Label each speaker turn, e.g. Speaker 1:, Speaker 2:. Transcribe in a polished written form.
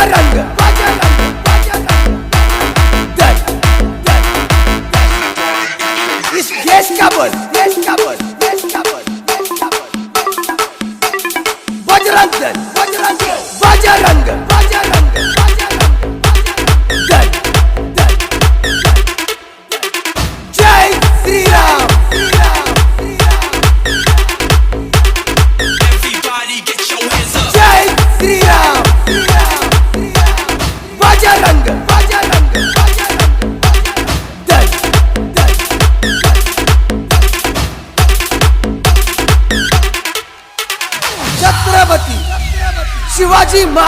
Speaker 1: बजरंग दल इस देश का बल बजरंग दल बजरंग दल जय श्री राम। जय श्री राम। बजरंग दल छत्रपति शिवाजी